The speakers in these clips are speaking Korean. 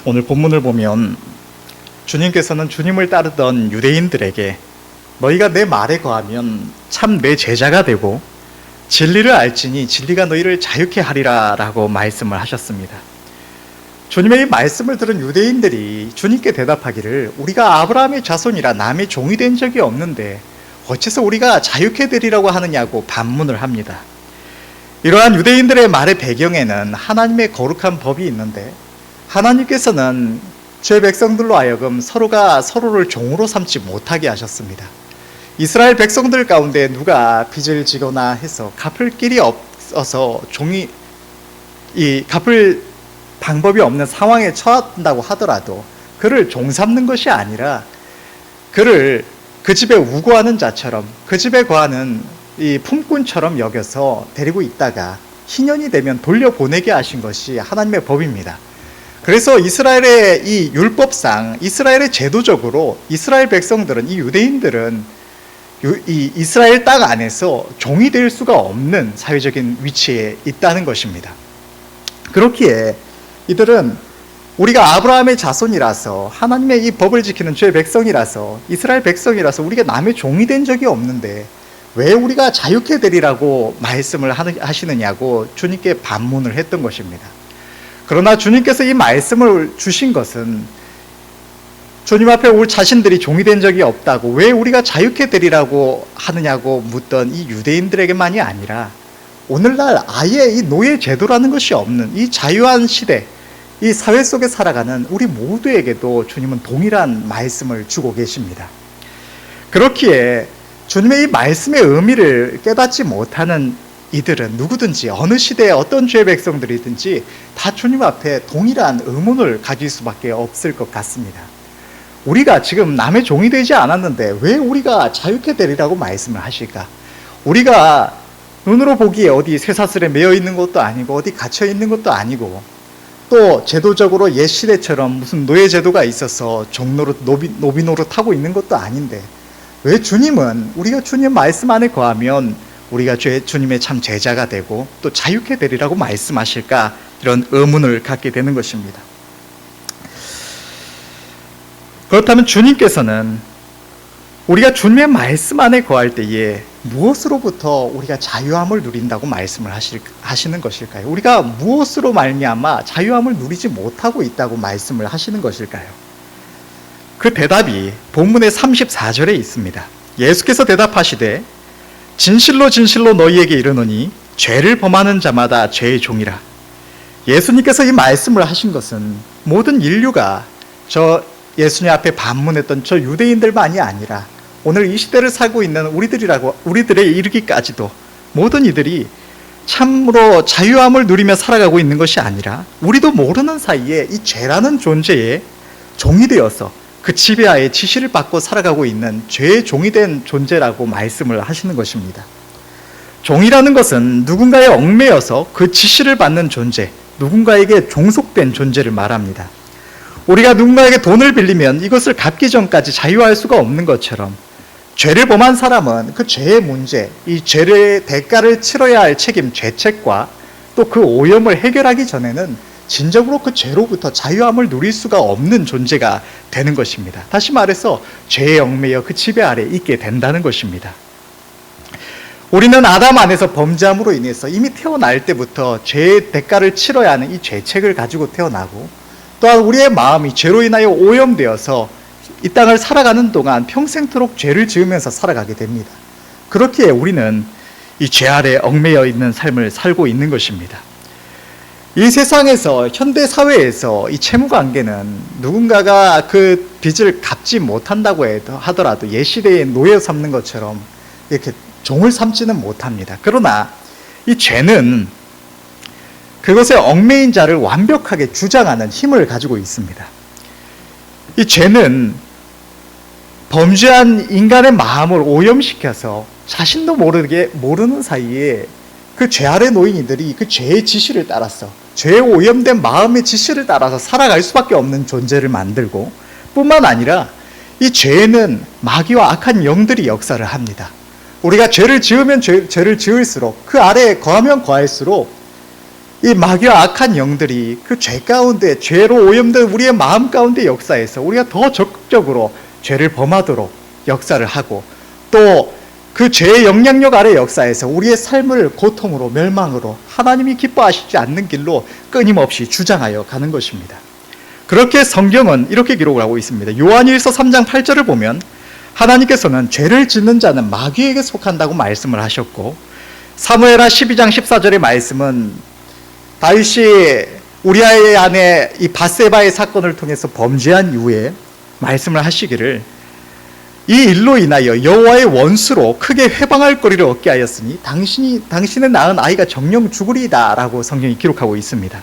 오늘 본문을 보면 주님께서는 주님을 따르던 유대인들에게 너희가 내 말에 거하면 참 내 제자가 되고 진리를 알지니 진리가 너희를 자유케 하리라 라고 말씀을 하셨습니다. 주님의 이 말씀을 들은 유대인들이 주님께 대답하기를 우리가 아브라함의 자손이라 남의 종이 된 적이 없는데 어째서 우리가 자유케 되리라고 하느냐고 반문을 합니다. 이러한 유대인들의 말의 배경에는 하나님의 거룩한 법이 있는데 하나님께서는 죄 백성들로 하여금 서로가 서로를 종으로 삼지 못하게 하셨습니다. 이스라엘 백성들 가운데 누가 빚을 지거나 해서 갚을 길이 없어서 갚을 방법이 없는 상황에 처한다고 하더라도 그를 종 삼는 것이 아니라 그를 그 집에 우거하는 자처럼 그 집에 거하는 이 품꾼처럼 여겨서 데리고 있다가 희년이 되면 돌려보내게 하신 것이 하나님의 법입니다. 그래서 이스라엘의 이 율법상 이스라엘의 제도적으로 이스라엘 백성들은 이 유대인들은 이 이스라엘 땅 안에서 종이 될 수가 없는 사회적인 위치에 있다는 것입니다. 그렇기에 이들은 우리가 아브라함의 자손이라서 하나님의 이 법을 지키는 죄의 백성이라서 이스라엘 백성이라서 우리가 남의 종이 된 적이 없는데 왜 우리가 자유케 되리라고 말씀을 하시느냐고 주님께 반문을 했던 것입니다. 그러나 주님께서 이 말씀을 주신 것은 주님 앞에 우리 자신들이 종이 된 적이 없다고 왜 우리가 자유케 되리라고 하느냐고 묻던 이 유대인들에게만이 아니라 오늘날 아예 이 노예 제도라는 것이 없는 이 자유한 시대, 이 사회 속에 살아가는 우리 모두에게도 주님은 동일한 말씀을 주고 계십니다. 그렇기에 주님의 이 말씀의 의미를 깨닫지 못하는 이들은 누구든지 어느 시대에 어떤 죄의 백성들이든지 다 주님 앞에 동일한 의문을 가질 수밖에 없을 것 같습니다. 우리가 지금 남의 종이 되지 않았는데 왜 우리가 자유케 되리라고 말씀을 하실까? 우리가 눈으로 보기에 어디 쇠사슬에 매여 있는 것도 아니고 어디 갇혀 있는 것도 아니고 또 제도적으로 옛 시대처럼 무슨 노예 제도가 있어서 종노릇 노비 노릇하고 있는 것도 아닌데 왜 주님은 우리가 주님 말씀 안에 거하면 우리가 주님의 참 제자가 되고 또 자유케 되리라고 말씀하실까? 이런 의문을 갖게 되는 것입니다. 그렇다면 주님께서는 우리가 주님의 말씀 안에 거할 때에 무엇으로부터 우리가 자유함을 누린다고 말씀을 하시는 것일까요? 우리가 무엇으로 말미암아 자유함을 누리지 못하고 있다고 말씀을 하시는 것일까요? 그 대답이 본문의 34절에 있습니다. 예수께서 대답하시되 진실로 진실로 너희에게 이르노니 죄를 범하는 자마다 죄의 종이라. 예수님께서 이 말씀을 하신 것은 모든 인류가 예수님 앞에 반문했던 저 유대인들만이 아니라 오늘 이 시대를 살고 있는 우리들에 이르기까지도 모든 이들이 참으로 자유함을 누리며 살아가고 있는 것이 아니라 우리도 모르는 사이에 이 죄라는 존재에 종이 되어서 그 지배하에 지시를 받고 살아가고 있는 죄의 종이 된 존재라고 말씀을 하시는 것입니다. 종이라는 것은 누군가에 얽매여서 그 지시를 받는 존재, 누군가에게 종속된 존재를 말합니다. 우리가 누군가에게 돈을 빌리면 이것을 갚기 전까지 자유할 수가 없는 것처럼 죄를 범한 사람은 그 죄의 문제, 이 죄의 대가를 치러야 할 책임, 죄책과 또 그 오염을 해결하기 전에는 진정으로 그 죄로부터 자유함을 누릴 수가 없는 존재가 되는 것입니다. 다시 말해서 죄에 얽매여 그 지배 아래 있게 된다는 것입니다. 우리는 아담 안에서 범죄함으로 인해서 이미 태어날 때부터 죄의 대가를 치러야 하는 이 죄책을 가지고 태어나고 또한 우리의 마음이 죄로 인하여 오염되어서 이 땅을 살아가는 동안 평생토록 죄를 지으면서 살아가게 됩니다. 그렇기에 우리는 이 죄 아래 얽매여 있는 삶을 살고 있는 것입니다. 이 세상에서 현대 사회에서 이 채무관계는 누군가가 그 빚을 갚지 못한다고 하더라도 옛 시대의 노예 삼는 것처럼 이렇게 종을 삼지는 못합니다. 그러나 이 죄는 그것에 얽매인 자를 완벽하게 주장하는 힘을 가지고 있습니다. 이 죄는 범죄한 인간의 마음을 오염시켜서 자신도 모르는 사이에 그 죄 아래 놓인 이들이 그 죄의 지시를 따라서 죄에 오염된 마음의 지시를 따라서 살아갈 수밖에 없는 존재를 만들고 뿐만 아니라 이 죄에는 마귀와 악한 영들이 역사를 합니다. 우리가 죄를 지으면 죄를 지을수록 그 아래에 거하면 거할수록 이 마귀와 악한 영들이 그 죄 가운데, 죄로 오염된 우리의 마음 가운데 역사해서 우리가 더 적극적으로 죄를 범하도록 역사를 하고, 또 그 죄의 영향력 아래 역사해서 우리의 삶을 고통으로, 멸망으로, 하나님이 기뻐하시지 않는 길로 끊임없이 주장하여 가는 것입니다. 그렇게 성경은 이렇게 기록을 하고 있습니다. 요한일서 3장 8절을 보면 하나님께서는 죄를 짓는 자는 마귀에게 속한다고 말씀을 하셨고, 사무엘하 12장 14절의 말씀은 다윗이 우리아의 아내 이 밧세바의 사건을 통해서 범죄한 이후에 말씀을 하시기를, 이 일로 인하여 여호와의 원수로 크게 회방할 거리를 얻게 하였으니 당신의 낳은 아이가 정령 죽으리이다 라고 성경이 기록하고 있습니다.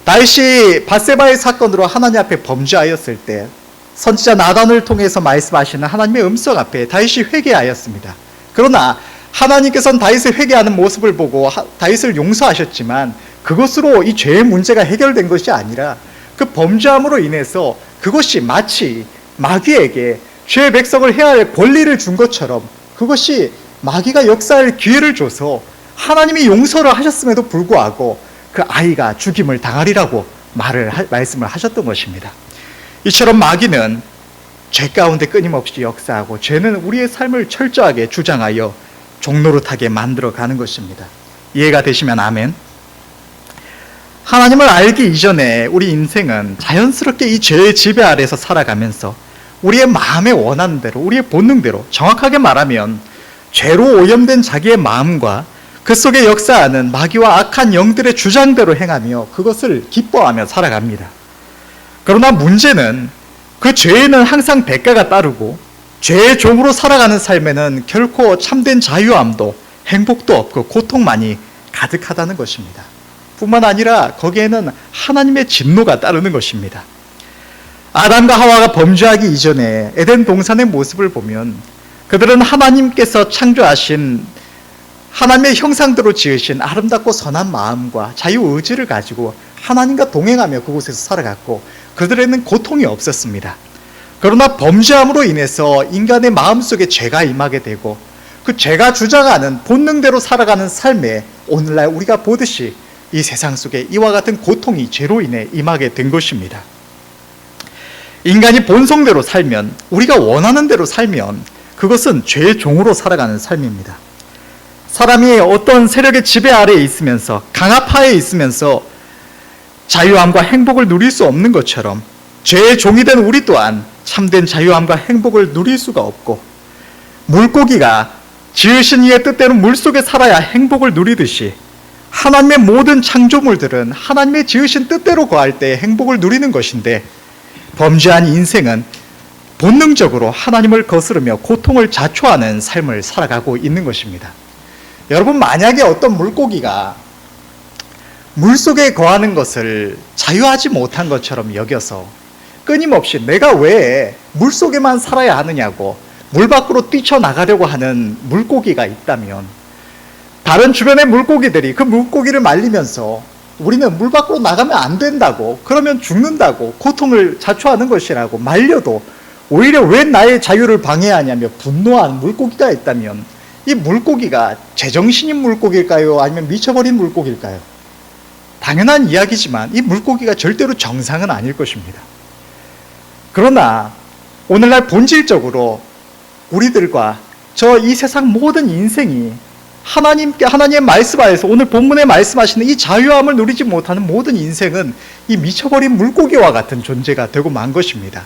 다윗이 밧세바의 사건으로 하나님 앞에 범죄하였을 때 선지자 나단을 통해서 말씀하시는 하나님의 음성 앞에 다윗이 회개하였습니다. 그러나 하나님께서는 다윗을 회개하는 모습을 보고 다윗을 용서하셨지만, 그것으로 이 죄의 문제가 해결된 것이 아니라 그 범죄함으로 인해서 그것이 마치 마귀에게 죄의 백성을 해야 할 권리를 준 것처럼, 그것이 마귀가 역사할 기회를 줘서 하나님이 용서를 하셨음에도 불구하고 그 아이가 죽임을 당하리라고 말씀을 하셨던 것입니다. 이처럼 마귀는 죄 가운데 끊임없이 역사하고, 죄는 우리의 삶을 철저하게 주장하여 종노릇하게 만들어가는 것입니다. 이해가 되시면 아멘. 하나님을 알기 이전에 우리 인생은 자연스럽게 이 죄의 지배 아래서 살아가면서 우리의 마음에 원하는 대로, 우리의 본능대로, 정확하게 말하면 죄로 오염된 자기의 마음과 그 속에 역사하는 마귀와 악한 영들의 주장대로 행하며 그것을 기뻐하며 살아갑니다. 그러나 문제는 그 죄에는 항상 대가가 따르고, 죄의 종으로 살아가는 삶에는 결코 참된 자유함도 행복도 없고 고통만이 가득하다는 것입니다. 뿐만 아니라 거기에는 하나님의 진노가 따르는 것입니다. 아담과 하와가 범죄하기 이전에 에덴 동산의 모습을 보면 그들은 하나님께서 창조하신, 하나님의 형상대로 지으신 아름답고 선한 마음과 자유의지를 가지고 하나님과 동행하며 그곳에서 살아갔고, 그들에는 고통이 없었습니다. 그러나 범죄함으로 인해서 인간의 마음속에 죄가 임하게 되고, 그 죄가 주장하는 본능대로 살아가는 삶에 오늘날 우리가 보듯이 이 세상 속에 이와 같은 고통이 죄로 인해 임하게 된 것입니다. 인간이 본성대로 살면, 우리가 원하는 대로 살면 그것은 죄의 종으로 살아가는 삶입니다. 사람이 어떤 세력의 지배 아래에 있으면서, 강압하에 있으면서 자유함과 행복을 누릴 수 없는 것처럼 죄의 종이 된 우리 또한 참된 자유함과 행복을 누릴 수가 없고, 물고기가 지으신 이의 뜻대로 물속에 살아야 행복을 누리듯이 하나님의 모든 창조물들은 하나님의 지으신 뜻대로 거할 때 행복을 누리는 것인데, 범죄한 인생은 본능적으로 하나님을 거스르며 고통을 자초하는 삶을 살아가고 있는 것입니다. 여러분, 만약에 어떤 물고기가 물속에 거하는 것을 자유하지 못한 것처럼 여겨서 끊임없이 내가 왜 물속에만 살아야 하느냐고 물 밖으로 뛰쳐나가려고 하는 물고기가 있다면, 다른 주변의 물고기들이 그 물고기를 말리면서 우리는 물 밖으로 나가면 안 된다고, 그러면 죽는다고, 고통을 자초하는 것이라고 말려도 오히려 왜 나의 자유를 방해하냐며 분노한 물고기가 있다면, 이 물고기가 제정신인 물고기일까요? 아니면 미쳐버린 물고기일까요? 당연한 이야기지만 이 물고기가 절대로 정상은 아닐 것입니다. 그러나 오늘날 본질적으로 우리들과 이 세상 모든 인생이 하나님의 말씀 아래서, 오늘 본문에 말씀하시는 이 자유함을 누리지 못하는 모든 인생은 이 미쳐버린 물고기와 같은 존재가 되고 만 것입니다.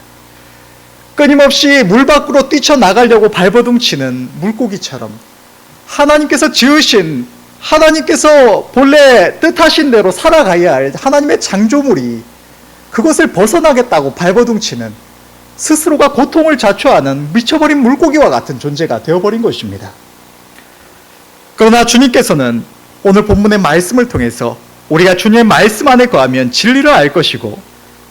끊임없이 물 밖으로 뛰쳐나가려고 발버둥치는 물고기처럼 하나님께서 지으신, 하나님께서 본래 뜻하신 대로 살아가야 할 하나님의 창조물이 그것을 벗어나겠다고 발버둥치는, 스스로가 고통을 자초하는 미쳐버린 물고기와 같은 존재가 되어버린 것입니다. 그러나 주님께서는 오늘 본문의 말씀을 통해서 우리가 주님의 말씀 안에 거하면 진리를 알 것이고,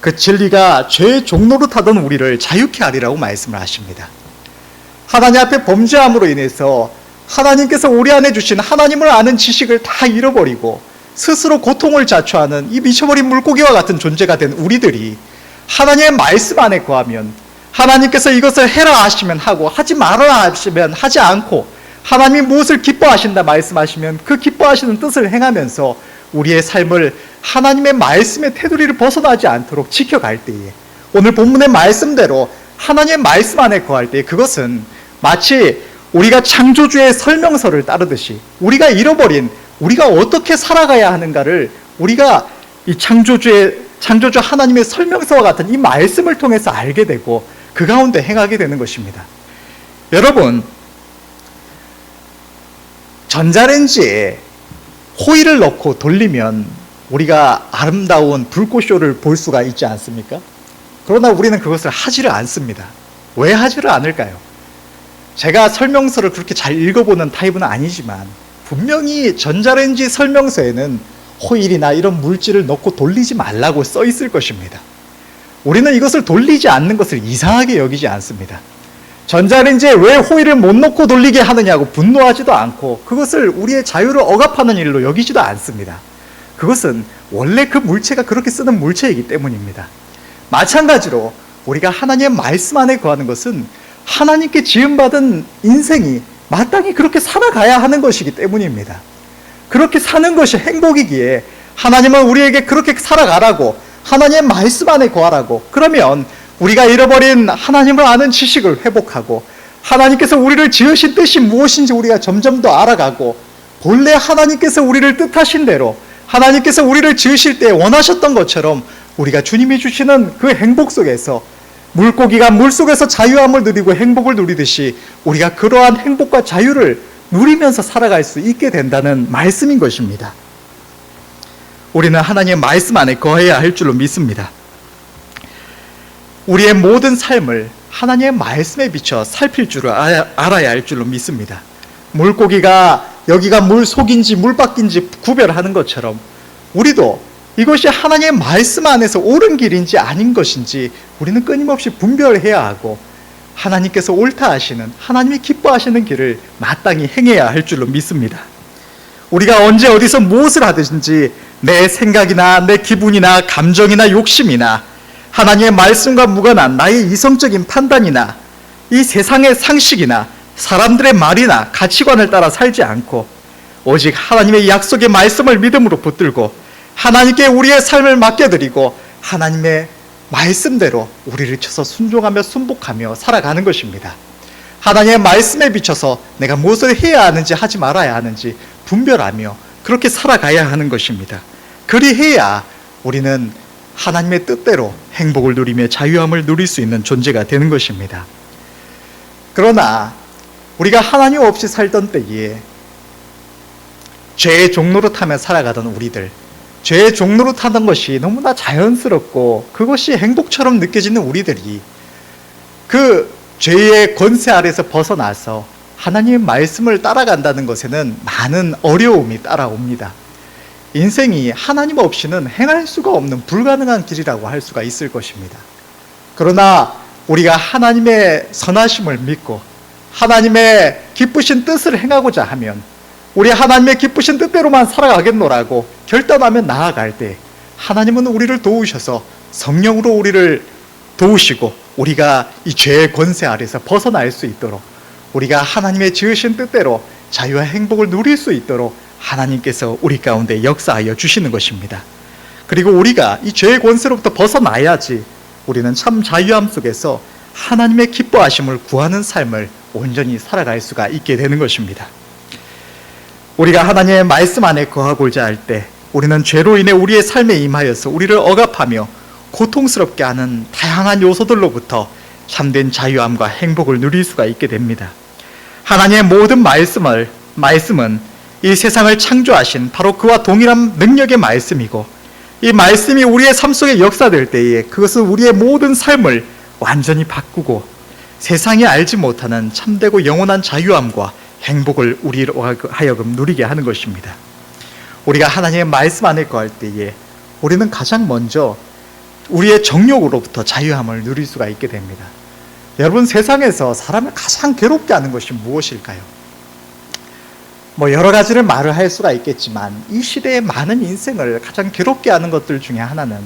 그 진리가 죄의 종노릇하던 우리를 자유케 하리라고 말씀을 하십니다. 하나님 앞에 범죄함으로 인해서 하나님께서 우리 안에 주신 하나님을 아는 지식을 다 잃어버리고 스스로 고통을 자초하는 이 미쳐버린 물고기와 같은 존재가 된 우리들이 하나님의 말씀 안에 거하면, 하나님께서 이것을 해라 하시면 하고, 하지 말아라 하시면 하지 않고, 하나님이 무엇을 기뻐하신다 말씀하시면 그 기뻐하시는 뜻을 행하면서 우리의 삶을 하나님의 말씀의 테두리를 벗어나지 않도록 지켜갈 때에, 오늘 본문의 말씀대로 하나님의 말씀 안에 거할 때에, 그것은 마치 우리가 창조주의 설명서를 따르듯이 우리가 잃어버린, 우리가 어떻게 살아가야 하는가를 우리가 이 창조주 하나님의 설명서와 같은 이 말씀을 통해서 알게 되고 그 가운데 행하게 되는 것입니다. 여러분, 전자레인지에 호일을 넣고 돌리면 우리가 아름다운 불꽃쇼를 볼 수가 있지 않습니까? 그러나 우리는 그것을 하지를 않습니다. 왜 하지를 않을까요? 제가 설명서를 그렇게 잘 읽어보는 타입은 아니지만 분명히 전자레인지 설명서에는 호일이나 이런 물질을 넣고 돌리지 말라고 써 있을 것입니다. 우리는 이것을 돌리지 않는 것을 이상하게 여기지 않습니다. 전자레인지에 왜 호일을 못 넣고 돌리게 하느냐고 분노하지도 않고 그것을 우리의 자유를 억압하는 일로 여기지도 않습니다. 그것은 원래 그 물체가 그렇게 쓰는 물체이기 때문입니다. 마찬가지로 우리가 하나님의 말씀 안에 거하는 것은 하나님께 지음받은 인생이 마땅히 그렇게 살아가야 하는 것이기 때문입니다. 그렇게 사는 것이 행복이기에 하나님은 우리에게 그렇게 살아가라고, 하나님의 말씀 안에 거하라고, 그러면 우리가 잃어버린 하나님을 아는 지식을 회복하고 하나님께서 우리를 지으신 뜻이 무엇인지 우리가 점점 더 알아가고, 본래 하나님께서 우리를 뜻하신 대로 하나님께서 우리를 지으실 때 원하셨던 것처럼 우리가 주님이 주시는 그 행복 속에서, 물고기가 물속에서 자유함을 누리고 행복을 누리듯이 우리가 그러한 행복과 자유를 누리면서 살아갈 수 있게 된다는 말씀인 것입니다. 우리는 하나님의 말씀 안에 거해야 할 줄로 믿습니다. 우리의 모든 삶을 하나님의 말씀에 비춰 살필 줄을 알아야 할 줄로 믿습니다. 물고기가 여기가 물 속인지 물 밖인지 구별하는 것처럼 우리도 이것이 하나님의 말씀 안에서 옳은 길인지 아닌 것인지 우리는 끊임없이 분별해야 하고, 하나님께서 옳다 하시는, 하나님이 기뻐하시는 길을 마땅히 행해야 할 줄로 믿습니다. 우리가 언제 어디서 무엇을 하든지 내 생각이나 내 기분이나 감정이나 욕심이나 하나님의 말씀과 무관한 나의 이성적인 판단이나 이 세상의 상식이나 사람들의 말이나 가치관을 따라 살지 않고 오직 하나님의 약속의 말씀을 믿음으로 붙들고 하나님께 우리의 삶을 맡겨드리고 하나님의 말씀대로 우리를 쳐서 순종하며 순복하며 살아가는 것입니다. 하나님의 말씀에 비춰서 내가 무엇을 해야 하는지 하지 말아야 하는지 분별하며 그렇게 살아가야 하는 것입니다. 그리해야 우리는 하나님의 뜻대로 행복을 누리며 자유함을 누릴 수 있는 존재가 되는 것입니다. 그러나 우리가 하나님 없이 살던 때에 죄의 종로로 타며 살아가던 우리들, 죄의 종로로 타던 것이 너무나 자연스럽고 그것이 행복처럼 느껴지는 우리들이 그 죄의 권세 아래서 벗어나서 하나님의 말씀을 따라간다는 것에는 많은 어려움이 따라옵니다. 인생이 하나님 없이는 행할 수가 없는 불가능한 길이라고 할 수가 있을 것입니다. 그러나 우리가 하나님의 선하심을 믿고 하나님의 기쁘신 뜻을 행하고자 하면, 우리 하나님의 기쁘신 뜻대로만 살아가겠노라고 결단하며 나아갈 때 하나님은 우리를 도우셔서 성령으로 우리를 도우시고 우리가 이 죄의 권세 아래서 벗어날 수 있도록, 우리가 하나님의 지으신 뜻대로 자유와 행복을 누릴 수 있도록 하나님께서 우리 가운데 역사하여 주시는 것입니다. 그리고 우리가 이 죄의 권세로부터 벗어나야지 우리는 참 자유함 속에서 하나님의 기뻐하심을 구하는 삶을 온전히 살아갈 수가 있게 되는 것입니다. 우리가 하나님의 말씀 안에 거하고자 할 때 우리는 죄로 인해 우리의 삶에 임하여서 우리를 억압하며 고통스럽게 하는 다양한 요소들로부터 참된 자유함과 행복을 누릴 수가 있게 됩니다. 하나님의 모든 말씀은 이 세상을 창조하신 바로 그와 동일한 능력의 말씀이고, 이 말씀이 우리의 삶 속에 역사될 때에 그것은 우리의 모든 삶을 완전히 바꾸고 세상이 알지 못하는 참되고 영원한 자유함과 행복을 우리로 하여금 누리게 하는 것입니다. 우리가 하나님의 말씀 안에 거할 때에 우리는 가장 먼저 우리의 정욕으로부터 자유함을 누릴 수가 있게 됩니다. 여러분, 세상에서 사람을 가장 괴롭게 하는 것이 무엇일까요? 여러 가지를 말을 할 수가 있겠지만 이 시대의 많은 인생을 가장 괴롭게 하는 것들 중에 하나는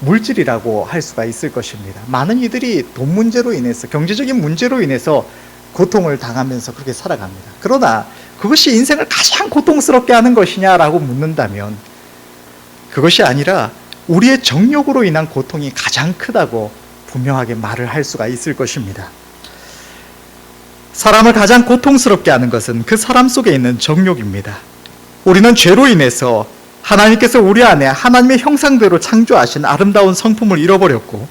물질이라고 할 수가 있을 것입니다. 많은 이들이 돈 문제로 인해서, 경제적인 문제로 인해서 고통을 당하면서 그렇게 살아갑니다. 그러나 그것이 인생을 가장 고통스럽게 하는 것이냐라고 묻는다면 그것이 아니라 우리의 정욕으로 인한 고통이 가장 크다고 분명하게 말을 할 수가 있을 것입니다. 사람을 가장 고통스럽게 하는 것은 그 사람 속에 있는 정욕입니다. 우리는 죄로 인해서 하나님께서 우리 안에 하나님의 형상대로 창조하신 아름다운 성품을 잃어버렸고,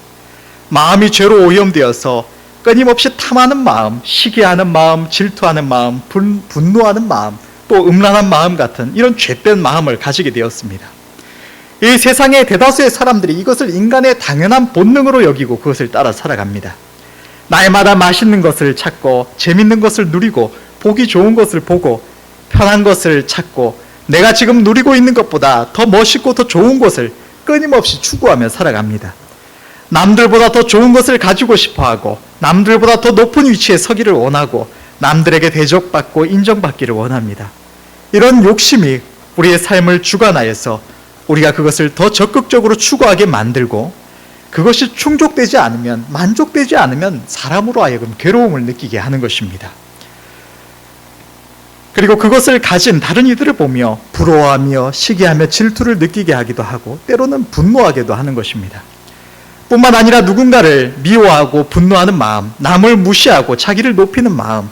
마음이 죄로 오염되어서 끊임없이 탐하는 마음, 시기하는 마음, 질투하는 마음, 분노하는 마음, 또 음란한 마음 같은 이런 죄된 마음을 가지게 되었습니다. 이 세상의 대다수의 사람들이 이것을 인간의 당연한 본능으로 여기고 그것을 따라 살아갑니다. 날마다 맛있는 것을 찾고 재밌는 것을 누리고 보기 좋은 것을 보고 편한 것을 찾고 내가 지금 누리고 있는 것보다 더 멋있고 더 좋은 것을 끊임없이 추구하며 살아갑니다. 남들보다 더 좋은 것을 가지고 싶어하고 남들보다 더 높은 위치에 서기를 원하고 남들에게 대접받고 인정받기를 원합니다. 이런 욕심이 우리의 삶을 주관하여서 우리가 그것을 더 적극적으로 추구하게 만들고, 그것이 충족되지 않으면, 만족되지 않으면 사람으로 하여금 괴로움을 느끼게 하는 것입니다. 그리고 그것을 가진 다른 이들을 보며 부러워하며 시기하며 질투를 느끼게 하기도 하고 때로는 분노하기도 하는 것입니다. 뿐만 아니라 누군가를 미워하고 분노하는 마음, 남을 무시하고 자기를 높이는 마음,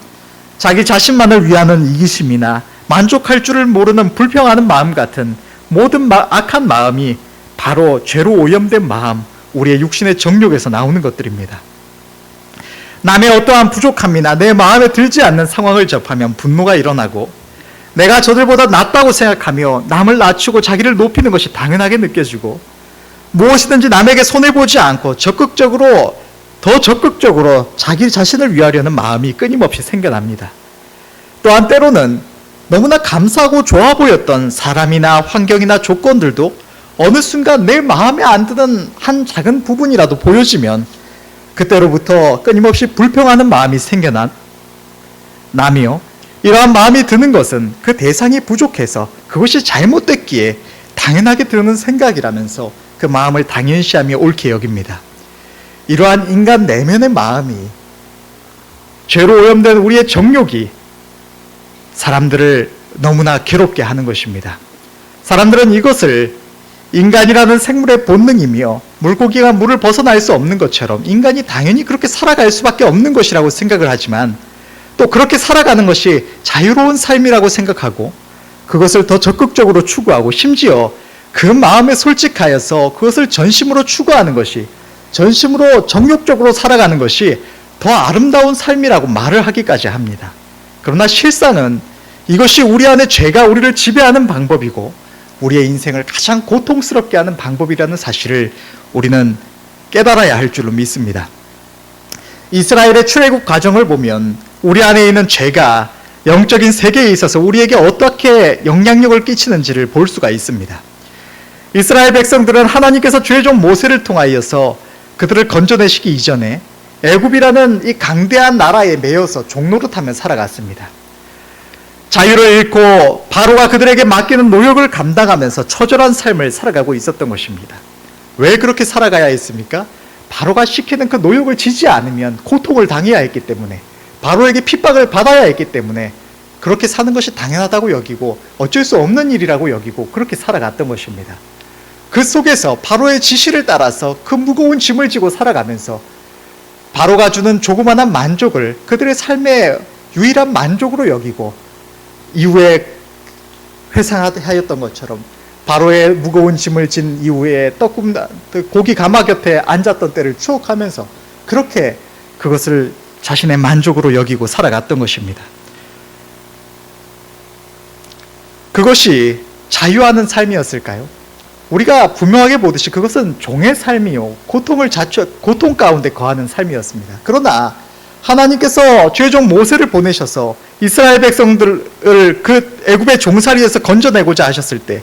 자기 자신만을 위하는 이기심이나 만족할 줄을 모르는 불평하는 마음 같은 모든 악한 마음이 바로 죄로 오염된 마음, 우리의 육신의 정욕에서 나오는 것들입니다. 남의 어떠한 부족함이나 내 마음에 들지 않는 상황을 접하면 분노가 일어나고, 내가 저들보다 낫다고 생각하며 남을 낮추고 자기를 높이는 것이 당연하게 느껴지고, 무엇이든지 남에게 손해보지 않고 더 적극적으로 자기 자신을 위하려는 마음이 끊임없이 생겨납니다. 또한 때로는 너무나 감사하고 좋아 보였던 사람이나 환경이나 조건들도 어느 순간 내 마음에 안 드는 한 작은 부분이라도 보여지면 그때로부터 끊임없이 불평하는 마음이 생겨나며, 이러한 마음이 드는 것은 그 대상이 부족해서 그것이 잘못됐기에 당연하게 드는 생각이라면서 그 마음을 당연시하며 옳게 여깁니다. 이러한 인간 내면의 마음이, 죄로 오염된 우리의 정욕이 사람들을 너무나 괴롭게 하는 것입니다. 사람들은 이것을 인간이라는 생물의 본능이며 물고기가 물을 벗어날 수 없는 것처럼 인간이 당연히 그렇게 살아갈 수밖에 없는 것이라고 생각을 하지만, 또 그렇게 살아가는 것이 자유로운 삶이라고 생각하고 그것을 더 적극적으로 추구하고, 심지어 그 마음에 솔직하여서 그것을 전심으로 추구하는 것이, 전심으로 정욕적으로 살아가는 것이 더 아름다운 삶이라고 말을 하기까지 합니다. 그러나 실상은 이것이 우리 안에 죄가 우리를 지배하는 방법이고 우리의 인생을 가장 고통스럽게 하는 방법이라는 사실을 우리는 깨달아야 할 줄로 믿습니다. 이스라엘의 출애굽 과정을 보면 우리 안에 있는 죄가 영적인 세계에 있어서 우리에게 어떻게 영향력을 끼치는지를 볼 수가 있습니다. 이스라엘 백성들은 하나님께서 죄종 모세를 통하여서 그들을 건져내시기 이전에 애굽이라는 이 강대한 나라에 매여서 종노릇하며 살아갔습니다. 자유를 잃고 바로가 그들에게 맡기는 노역을 감당하면서 처절한 삶을 살아가고 있었던 것입니다. 왜 그렇게 살아가야 했습니까? 바로가 시키는 그 노역을 지지 않으면 고통을 당해야 했기 때문에, 바로에게 핍박을 받아야 했기 때문에 그렇게 사는 것이 당연하다고 여기고 어쩔 수 없는 일이라고 여기고 그렇게 살아갔던 것입니다. 그 속에서 바로의 지시를 따라서 그 무거운 짐을 지고 살아가면서 바로가 주는 조그마한 만족을 그들의 삶의 유일한 만족으로 여기고, 이후에 회상하였던 것처럼 바로의 무거운 짐을 진 이후에 고기 가마 곁에 앉았던 때를 추억하면서 그렇게 그것을 자신의 만족으로 여기고 살아갔던 것입니다. 그것이 자유하는 삶이었을까요? 우리가 분명하게 보듯이 그것은 종의 삶이요, 고통 가운데 거하는 삶이었습니다. 그러나 하나님께서 죄종 모세를 보내셔서 이스라엘 백성들을 그 애굽의 종살이에서 건져내고자 하셨을 때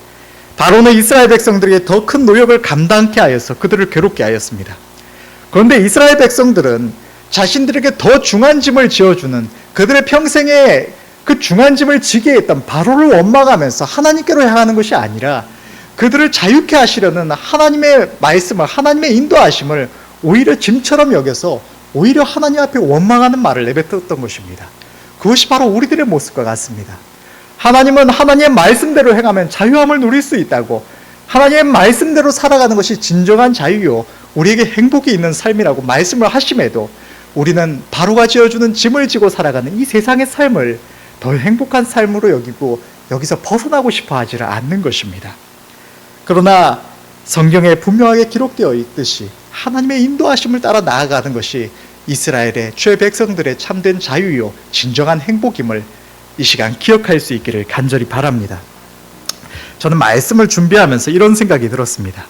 바로는 이스라엘 백성들에게 더 큰 노역을 감당케 하여서 그들을 괴롭게 하였습니다. 그런데 이스라엘 백성들은 자신들에게 더 중한 짐을 지어주는, 그들의 평생에 그 중한 짐을 지게 했던 바로를 원망하면서 하나님께로 향하는 것이 아니라 그들을 자유케 하시려는 하나님의 말씀을, 하나님의 인도하심을 오히려 짐처럼 여겨서 오히려 하나님 앞에 원망하는 말을 내뱉었던 것입니다. 그것이 바로 우리들의 모습과 같습니다. 하나님은 하나님의 말씀대로 행하면 자유함을 누릴 수 있다고, 하나님의 말씀대로 살아가는 것이 진정한 자유요 우리에게 행복이 있는 삶이라고 말씀을 하심에도 우리는 바로가 지어주는 짐을 지고 살아가는 이 세상의 삶을 더 행복한 삶으로 여기고 여기서 벗어나고 싶어 하지를 않는 것입니다. 그러나 성경에 분명하게 기록되어 있듯이 하나님의 인도하심을 따라 나아가는 것이 이스라엘의 죄 백성들의 참된 자유요 진정한 행복임을 이 시간 기억할 수 있기를 간절히 바랍니다. 저는 말씀을 준비하면서 이런 생각이 들었습니다.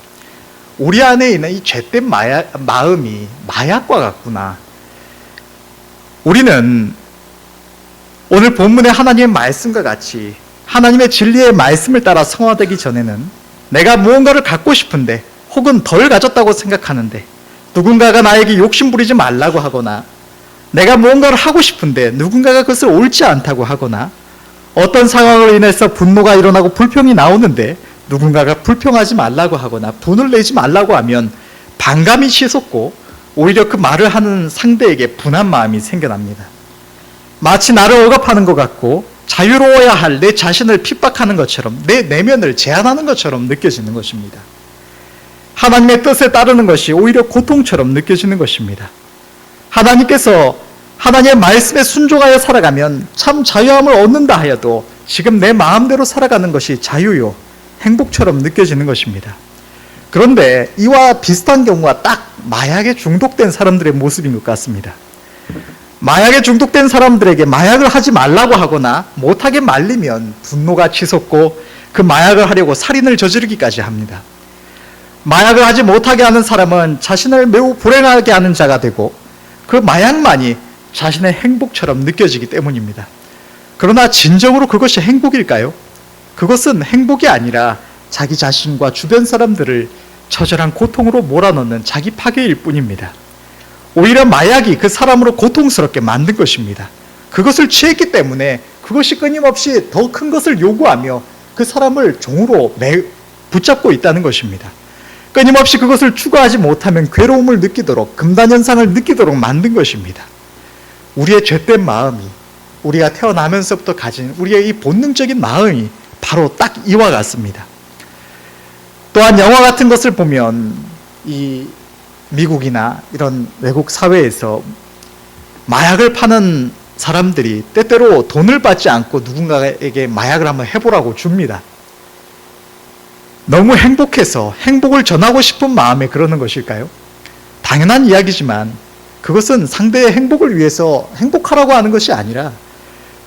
우리 안에 있는 이 죄된 마음이 마약과 같구나. 우리는 오늘 본문의 하나님의 말씀과 같이 하나님의 진리의 말씀을 따라 성화되기 전에는 내가 무언가를 갖고 싶은데 혹은 덜 가졌다고 생각하는데 누군가가 나에게 욕심 부리지 말라고 하거나 내가 무언가를 하고 싶은데 누군가가 그것을 옳지 않다고 하거나 어떤 상황으로 인해서 분노가 일어나고 불평이 나오는데 누군가가 불평하지 말라고 하거나 분을 내지 말라고 하면 반감이 치솟고 오히려 그 말을 하는 상대에게 분한 마음이 생겨납니다. 마치 나를 억압하는 것 같고 자유로워야 할 내 자신을 핍박하는 것처럼 내 내면을 제한하는 것처럼 느껴지는 것입니다. 하나님의 뜻에 따르는 것이 오히려 고통처럼 느껴지는 것입니다. 하나님께서 하나님의 말씀에 순종하여 살아가면 참 자유함을 얻는다 하여도 지금 내 마음대로 살아가는 것이 자유요 행복처럼 느껴지는 것입니다. 그런데 이와 비슷한 경우가 딱 마약에 중독된 사람들의 모습인 것 같습니다. 마약에 중독된 사람들에게 마약을 하지 말라고 하거나 못하게 말리면 분노가 치솟고 그 마약을 하려고 살인을 저지르기까지 합니다. 마약을 하지 못하게 하는 사람은 자신을 매우 불행하게 하는 자가 되고 그 마약만이 자신의 행복처럼 느껴지기 때문입니다. 그러나 진정으로 그것이 행복일까요? 그것은 행복이 아니라 자기 자신과 주변 사람들을 처절한 고통으로 몰아넣는 자기 파괴일 뿐입니다. 오히려 마약이 그 사람으로 고통스럽게 만든 것입니다. 그것을 취했기 때문에 그것이 끊임없이 더 큰 것을 요구하며 그 사람을 종으로 붙잡고 있다는 것입니다. 끊임없이 그것을 추구하지 못하면 괴로움을 느끼도록 금단현상을 느끼도록 만든 것입니다. 우리의 죄된 마음이 우리가 태어나면서부터 가진 우리의 이 본능적인 마음이 바로 딱 이와 같습니다. 또한 영화 같은 것을 보면 이 미국이나 이런 외국 사회에서 마약을 파는 사람들이 때때로 돈을 받지 않고 누군가에게 마약을 한번 해보라고 줍니다. 너무 행복해서 행복을 전하고 싶은 마음에 그러는 것일까요? 당연한 이야기지만 그것은 상대의 행복을 위해서 행복하라고 하는 것이 아니라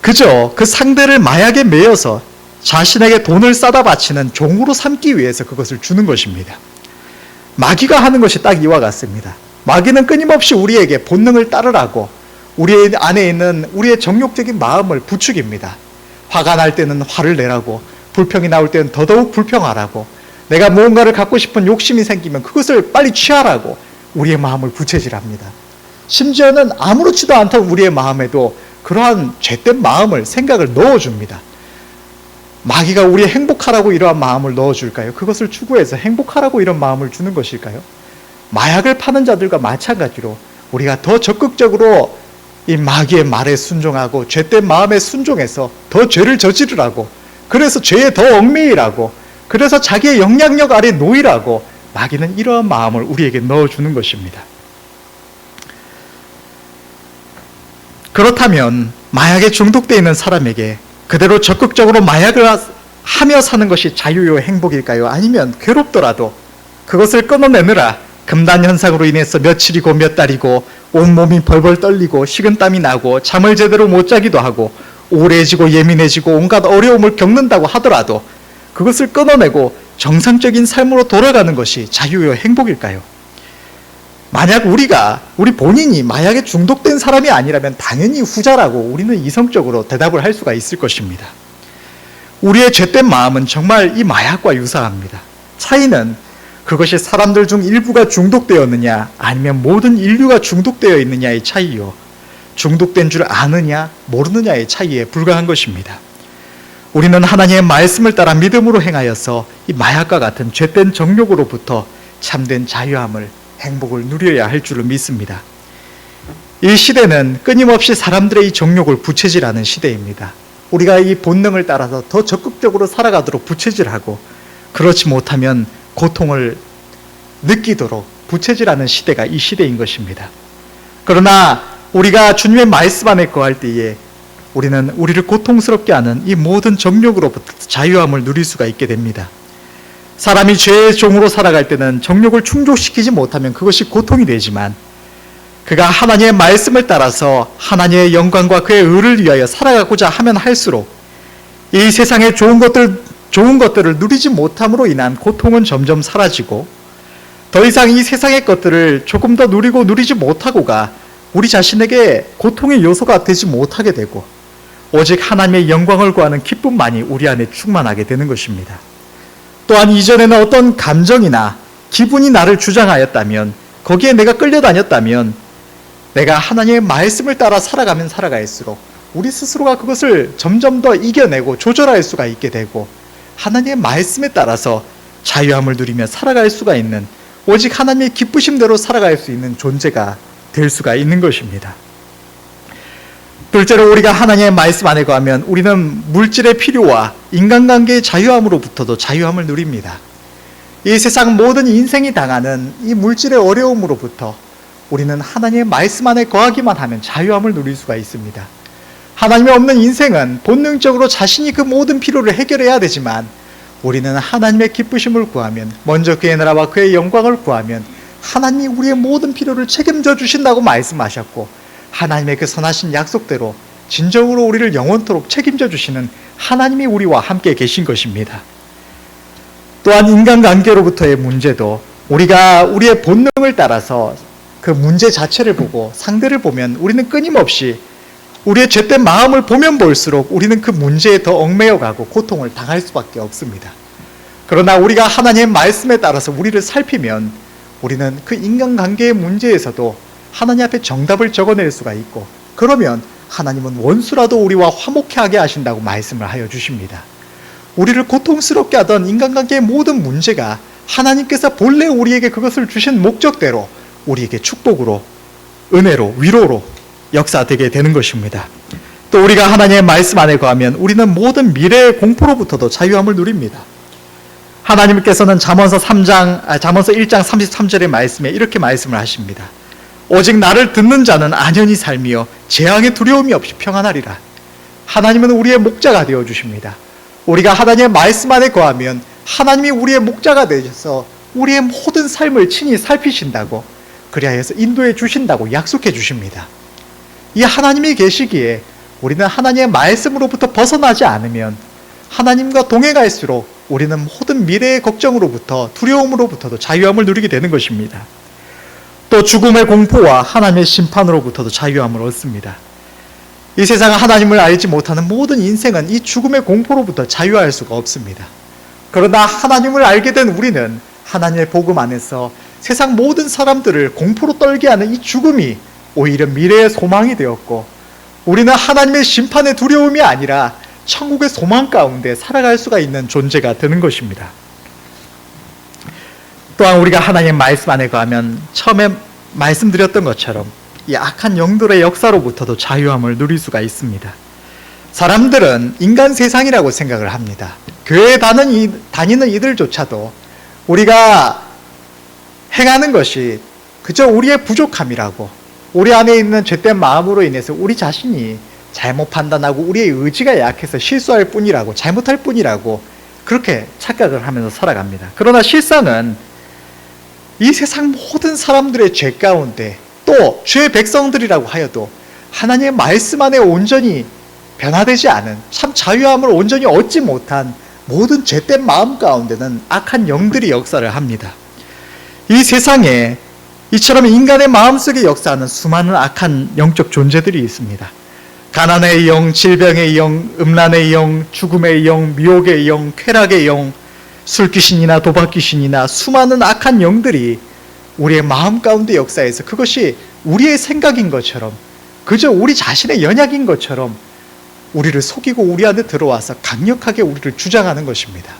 그저 그 상대를 마약에 매여서 자신에게 돈을 싸다 바치는 종으로 삼기 위해서 그것을 주는 것입니다. 마귀가 하는 것이 딱 이와 같습니다. 마귀는 끊임없이 우리에게 본능을 따르라고 우리 안에 있는 우리의 정욕적인 마음을 부추깁니다. 화가 날 때는 화를 내라고, 불평이 나올 때는 더더욱 불평하라고, 내가 무언가를 갖고 싶은 욕심이 생기면 그것을 빨리 취하라고 우리의 마음을 부채질합니다. 심지어는 아무렇지도 않던 우리의 마음에도 그러한 죄된 마음을, 생각을 넣어줍니다. 마귀가 우리 행복하라고 이러한 마음을 넣어줄까요? 그것을 추구해서 행복하라고 이런 마음을 주는 것일까요? 마약을 파는 자들과 마찬가지로 우리가 더 적극적으로 이 마귀의 말에 순종하고 죄된 마음에 순종해서 더 죄를 저지르라고, 그래서 죄에 더 얽매이라고, 그래서 자기의 영향력 아래 놓이라고 마귀는 이러한 마음을 우리에게 넣어주는 것입니다. 그렇다면 마약에 중독되어 있는 사람에게 그대로 적극적으로 마약을 하며 사는 것이 자유요 행복일까요? 아니면 괴롭더라도 그것을 끊어내느라 금단 현상으로 인해서 며칠이고 몇 달이고 온몸이 벌벌 떨리고 식은땀이 나고 잠을 제대로 못 자기도 하고 우울해지고 예민해지고 온갖 어려움을 겪는다고 하더라도 그것을 끊어내고 정상적인 삶으로 돌아가는 것이 자유요 행복일까요? 만약 우리 본인이 마약에 중독된 사람이 아니라면 당연히 후자라고 우리는 이성적으로 대답을 할 수가 있을 것입니다. 우리의 죄된 마음은 정말 이 마약과 유사합니다. 차이는 그것이 사람들 중 일부가 중독되었느냐 아니면 모든 인류가 중독되어 있느냐의 차이요, 중독된 줄 아느냐 모르느냐의 차이에 불과한 것입니다. 우리는 하나님의 말씀을 따라 믿음으로 행하여서 이 마약과 같은 죄된 정욕으로부터 참된 자유함을, 행복을 누려야 할 줄로 믿습니다. 이 시대는 끊임없이 사람들의 이 정욕을 부채질하는 시대입니다. 우리가 이 본능을 따라서 더 적극적으로 살아가도록 부채질하고 그렇지 못하면 고통을 느끼도록 부채질하는 시대가 이 시대인 것입니다. 그러나 우리가 주님의 말씀 안에 거할 때에 우리는 우리를 고통스럽게 하는 이 모든 정욕으로부터 자유함을 누릴 수가 있게 됩니다. 사람이 죄의 종으로 살아갈 때는 정욕을 충족시키지 못하면 그것이 고통이 되지만, 그가 하나님의 말씀을 따라서 하나님의 영광과 그의 의를 위하여 살아가고자 하면 할수록 이 세상의 좋은 것들을 누리지 못함으로 인한 고통은 점점 사라지고, 더 이상 이 세상의 것들을 조금 더 누리고 누리지 못하고가 우리 자신에게 고통의 요소가 되지 못하게 되고, 오직 하나님의 영광을 구하는 기쁨만이 우리 안에 충만하게 되는 것입니다. 또한 이전에는 어떤 감정이나 기분이 나를 주장하였다면, 거기에 내가 끌려다녔다면, 내가 하나님의 말씀을 따라 살아가면 살아갈수록 우리 스스로가 그것을 점점 더 이겨내고 조절할 수가 있게 되고, 하나님의 말씀에 따라서 자유함을 누리며 살아갈 수가 있는, 오직 하나님의 기쁘심대로 살아갈 수 있는 존재가 될 수가 있는 것입니다. 둘째로, 우리가 하나님의 말씀 안에 거하면 우리는 물질의 필요와 인간관계의 자유함으로부터도 자유함을 누립니다. 이 세상 모든 인생이 당하는 이 물질의 어려움으로부터 우리는 하나님의 말씀 안에 거하기만 하면 자유함을 누릴 수가 있습니다. 하나님이 없는 인생은 본능적으로 자신이 그 모든 필요를 해결해야 되지만, 우리는 하나님의 기쁘심을 구하면, 먼저 그의 나라와 그의 영광을 구하면 하나님이 우리의 모든 필요를 책임져 주신다고 말씀하셨고, 하나님의 그 선하신 약속대로 진정으로 우리를 영원토록 책임져 주시는 하나님이 우리와 함께 계신 것입니다. 또한 인간관계로부터의 문제도 우리가 우리의 본능을 따라서 그 문제 자체를 보고 상대를 보면 우리는 끊임없이 우리의 죄된 마음을 보면 볼수록 우리는 그 문제에 더 얽매여 가고 고통을 당할 수밖에 없습니다. 그러나 우리가 하나님의 말씀에 따라서 우리를 살피면 우리는 그 인간관계의 문제에서도 하나님 앞에 정답을 적어낼 수가 있고, 그러면 하나님은 원수라도 우리와 화목하게 하신다고 말씀을 하여 주십니다. 우리를 고통스럽게 하던 인간관계의 모든 문제가 하나님께서 본래 우리에게 그것을 주신 목적대로 우리에게 축복으로, 은혜로, 위로로 역사되게 되는 것입니다. 또 우리가 하나님의 말씀 안에 거하면 우리는 모든 미래의 공포로부터도 자유함을 누립니다. 하나님께서는 잠언서 1장 33절의 말씀에 이렇게 말씀을 하십니다. 오직 나를 듣는 자는 안연히 살며 재앙의 두려움이 없이 평안하리라. 하나님은 우리의 목자가 되어 주십니다. 우리가 하나님의 말씀 안에 거하면 하나님이 우리의 목자가 되셔서 우리의 모든 삶을 친히 살피신다고, 그리하여서 인도해 주신다고 약속해 주십니다. 이 하나님이 계시기에 우리는 하나님의 말씀으로부터 벗어나지 않으면 하나님과 동행할수록 우리는 모든 미래의 걱정으로부터, 두려움으로부터도 자유함을 누리게 되는 것입니다. 또 죽음의 공포와 하나님의 심판으로부터도 자유함을 얻습니다. 이 세상은 하나님을 알지 못하는 모든 인생은 이 죽음의 공포로부터 자유할 수가 없습니다. 그러나 하나님을 알게 된 우리는 하나님의 복음 안에서 세상 모든 사람들을 공포로 떨게 하는 이 죽음이 오히려 미래의 소망이 되었고, 우리는 하나님의 심판의 두려움이 아니라 천국의 소망 가운데 살아갈 수가 있는 존재가 되는 것입니다. 또한 우리가 하나님의 말씀 안에 거하면 처음에 말씀드렸던 것처럼 이 악한 영들의 역사로부터도 자유함을 누릴 수가 있습니다. 사람들은 인간 세상이라고 생각을 합니다. 교회에 다니는 이들조차도 우리가 행하는 것이 그저 우리의 부족함이라고, 우리 안에 있는 죄된 마음으로 인해서 우리 자신이 잘못 판단하고 우리의 의지가 약해서 실수할 뿐이라고, 잘못할 뿐이라고 그렇게 착각을 하면서 살아갑니다. 그러나 실상은 이 세상 모든 사람들의 죄 가운데, 또 죄의 백성들이라고 하여도 하나님의 말씀 안에 온전히 변화되지 않은, 참 자유함을 온전히 얻지 못한 모든 죄된 마음 가운데는 악한 영들이 역사를 합니다. 이 세상에 이처럼 인간의 마음속에 역사하는 수많은 악한 영적 존재들이 있습니다. 가난의 영, 질병의 영, 음란의 영, 죽음의 영, 미혹의 영, 쾌락의 영, 술귀신이나 도박귀신이나 수많은 악한 영들이 우리의 마음 가운데 역사해서 그것이 우리의 생각인 것처럼, 그저 우리 자신의 연약인 것처럼 우리를 속이고 우리 안에 들어와서 강력하게 우리를 주장하는 것입니다.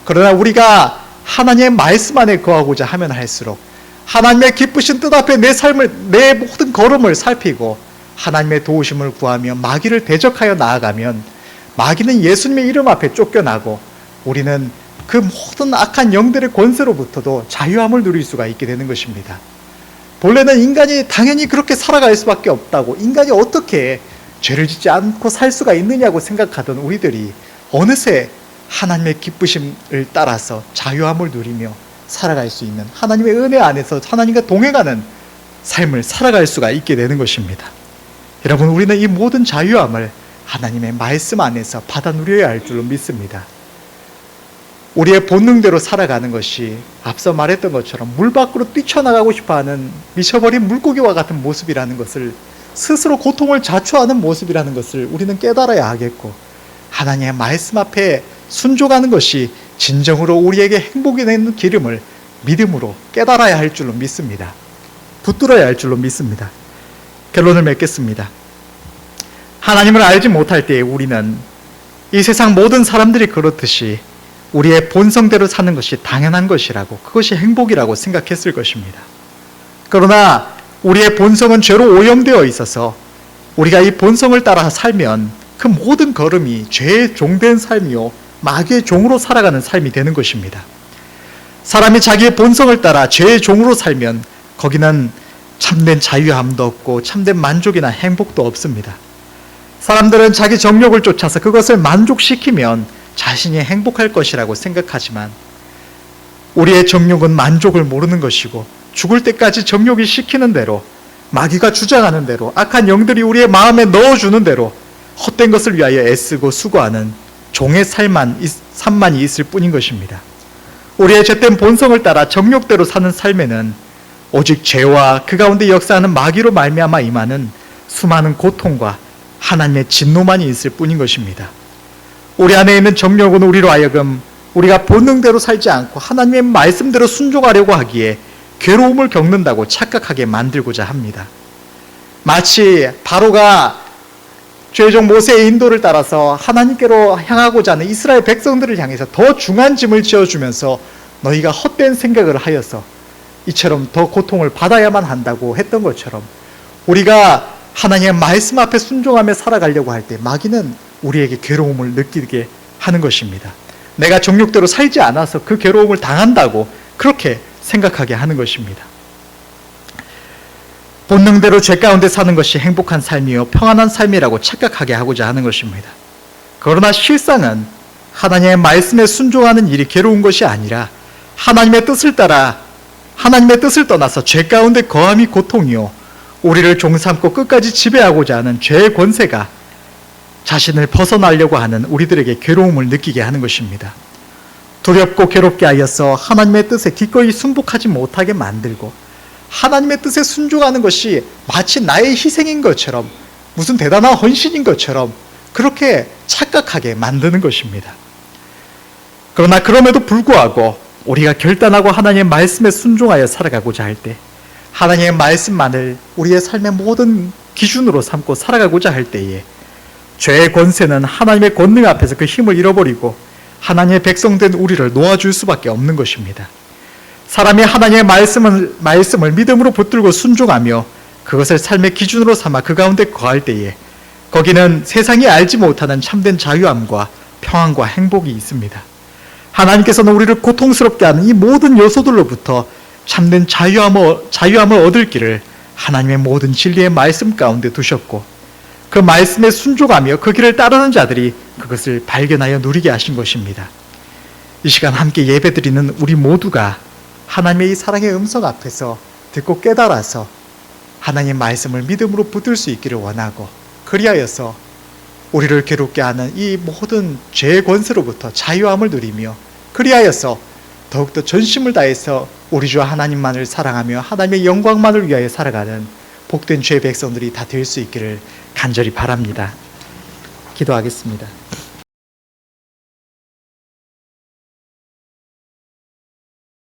그러나 우리가 하나님의 말씀 안에 거하고자 하면 할수록 하나님의 기쁘신 뜻 앞에 내 모든 걸음을 살피고 하나님의 도우심을 구하며 마귀를 대적하여 나아가면 마귀는 예수님의 이름 앞에 쫓겨나고 우리는 그 모든 악한 영들의 권세로부터도 자유함을 누릴 수가 있게 되는 것입니다. 본래는 인간이 당연히 그렇게 살아갈 수밖에 없다고, 인간이 어떻게 죄를 짓지 않고 살 수가 있느냐고 생각하던 우리들이 어느새 하나님의 기쁘심을 따라서 자유함을 누리며 살아갈 수 있는, 하나님의 은혜 안에서 하나님과 동행하는 삶을 살아갈 수가 있게 되는 것입니다. 여러분, 우리는 이 모든 자유함을 하나님의 말씀 안에서 받아 누려야 할 줄로 믿습니다. 우리의 본능대로 살아가는 것이 앞서 말했던 것처럼 물 밖으로 뛰쳐나가고 싶어하는 미쳐버린 물고기와 같은 모습이라는 것을, 스스로 고통을 자초하는 모습이라는 것을 우리는 깨달아야 하겠고, 하나님의 말씀 앞에 순종하는 것이 진정으로 우리에게 행복이 되는 길임을 믿음으로 깨달아야 할 줄로 믿습니다. 붙들어야 할 줄로 믿습니다. 결론을 맺겠습니다. 하나님을 알지 못할 때에 우리는 이 세상 모든 사람들이 그렇듯이 우리의 본성대로 사는 것이 당연한 것이라고, 그것이 행복이라고 생각했을 것입니다. 그러나 우리의 본성은 죄로 오염되어 있어서 우리가 이 본성을 따라 살면 그 모든 걸음이 죄의 종된 삶이요, 마귀의 종으로 살아가는 삶이 되는 것입니다. 사람이 자기의 본성을 따라 죄의 종으로 살면 거기는 참된 자유함도 없고 참된 만족이나 행복도 없습니다. 사람들은 자기 정욕을 쫓아서 그것을 만족시키면 자신이 행복할 것이라고 생각하지만, 우리의 정욕은 만족을 모르는 것이고, 죽을 때까지 정욕이 시키는 대로, 마귀가 주장하는 대로, 악한 영들이 우리의 마음에 넣어주는 대로 헛된 것을 위하여 애쓰고 수고하는 종의 삶만이 있을 뿐인 것입니다. 우리의 죄된 본성을 따라 정욕대로 사는 삶에는 오직 죄와 그 가운데 역사하는 마귀로 말미암아 임하는 수많은 고통과 하나님의 진노만이 있을 뿐인 것입니다. 우리 안에 있는 정욕은 우리로 하여금 우리가 본능대로 살지 않고 하나님의 말씀대로 순종하려고 하기에 괴로움을 겪는다고 착각하게 만들고자 합니다. 마치 바로가 죄종 모세의 인도를 따라서 하나님께로 향하고자 하는 이스라엘 백성들을 향해서 더 중한 짐을 지어주면서 너희가 헛된 생각을 하여서 이처럼 더 고통을 받아야만 한다고 했던 것처럼, 우리가 하나님의 말씀 앞에 순종하며 살아가려고 할 때 마귀는 우리에게 괴로움을 느끼게 하는 것입니다. 내가 정욕대로 살지 않아서 그 괴로움을 당한다고 그렇게 생각하게 하는 것입니다. 본능대로 죄 가운데 사는 것이 행복한 삶이요 평안한 삶이라고 착각하게 하고자 하는 것입니다. 그러나 실상은 하나님의 말씀에 순종하는 일이 괴로운 것이 아니라 하나님의 뜻을 떠나서 죄 가운데 거함이 고통이요, 우리를 종삼고 끝까지 지배하고자 하는 죄의 권세가 자신을 벗어나려고 하는 우리들에게 괴로움을 느끼게 하는 것입니다. 두렵고 괴롭게 하여서 하나님의 뜻에 기꺼이 순복하지 못하게 만들고, 하나님의 뜻에 순종하는 것이 마치 나의 희생인 것처럼, 무슨 대단한 헌신인 것처럼 그렇게 착각하게 만드는 것입니다. 그러나 그럼에도 불구하고 우리가 결단하고 하나님의 말씀에 순종하여 살아가고자 할 때, 하나님의 말씀만을 우리의 삶의 모든 기준으로 삼고 살아가고자 할 때에 죄의 권세는 하나님의 권능 앞에서 그 힘을 잃어버리고 하나님의 백성된 우리를 놓아줄 수밖에 없는 것입니다. 사람이 하나님의 말씀을 믿음으로 붙들고 순종하며 그것을 삶의 기준으로 삼아 그 가운데 거할 때에 거기는 세상이 알지 못하는 참된 자유함과 평안과 행복이 있습니다. 하나님께서는 우리를 고통스럽게 하는 이 모든 요소들로부터 참된 자유함을 얻을 길을 하나님의 모든 진리의 말씀 가운데 두셨고, 그 말씀에 순종하며 그 길을 따르는 자들이 그것을 발견하여 누리게 하신 것입니다. 이 시간 함께 예배드리는 우리 모두가 하나님의 이 사랑의 음성 앞에서 듣고 깨달아서 하나님의 말씀을 믿음으로 붙들 수 있기를 원하고, 그리하여서 우리를 괴롭게 하는 이 모든 죄의 권세로부터 자유함을 누리며, 그리하여서 더욱더 전심을 다해서 우리 주 하나님만을 사랑하며 하나님의 영광만을 위하여 살아가는 복된 죄의 백성들이 다 될 수 있기를 간절히 바랍니다. 기도하겠습니다.